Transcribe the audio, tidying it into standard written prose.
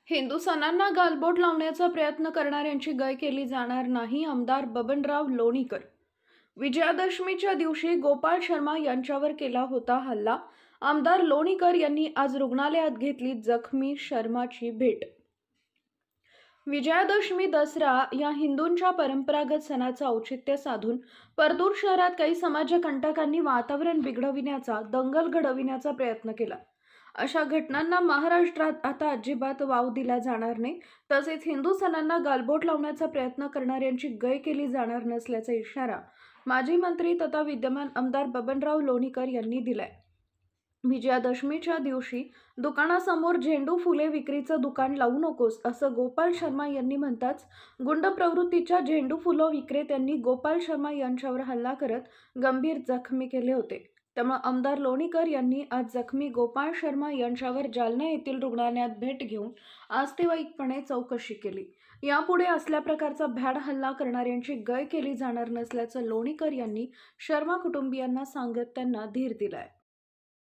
हिंदू सणांना गालबोट लावण्याचा प्रयत्न करणाऱ्यांची गय केली जाणार नाही. आमदार बबनराव लोणीकर. विजयादशमीच्या दिवशी गोपाळ शर्मा यांच्यावर केला होता हल्ला. आमदार लोणीकर यांनी आज रुग्णालयात घेतली जखमी शर्माची भेट. विजयादशमी दसरा या हिंदूंच्या परंपरागत सणाचं औचित्य साधून परतूर शहरात काही समाजकंटकांनी वातावरण बिघडविण्याचा, दंगल घडविण्याचा प्रयत्न केला. अशा घटनांना महाराष्ट्रात आता अजिबात वाव दिला जाणार नाही. तसेच हिंदू सणांना गालबोट लावण्याचा प्रयत्न करणाऱ्यांची गय केली जाणार नसल्याचा इशारा माजी मंत्री तथा विद्यमान आमदार बबनराव लोणीकर यांनी दिलाय. विजयादशमीच्या दिवशी दुकानासमोर झेंडू फुले विक्रीचं दुकान लावू नकोस असं गोपाळ शर्मा यांनी म्हणताच गुंड प्रवृत्तीच्या झेंडू फुलं विक्रेत्यांनी गोपाळ शर्मा यांच्यावर हल्ला करत गंभीर जखमी केले होते. त्यामुळे आमदार लोणीकर यांनी आज जखमी गोपाळ शर्मा यांच्यावर जालना येथील रुग्णालयात भेट घेऊन आस्तेवाईकपणे चौकशी केली. यापुढे असल्या प्रकारचा भ्याड हल्ला करणाऱ्यांची गय केली जाणार नसल्याचं लोणीकर यांनी शर्मा कुटुंबियांना सांगत त्यांना धीर दिलाय.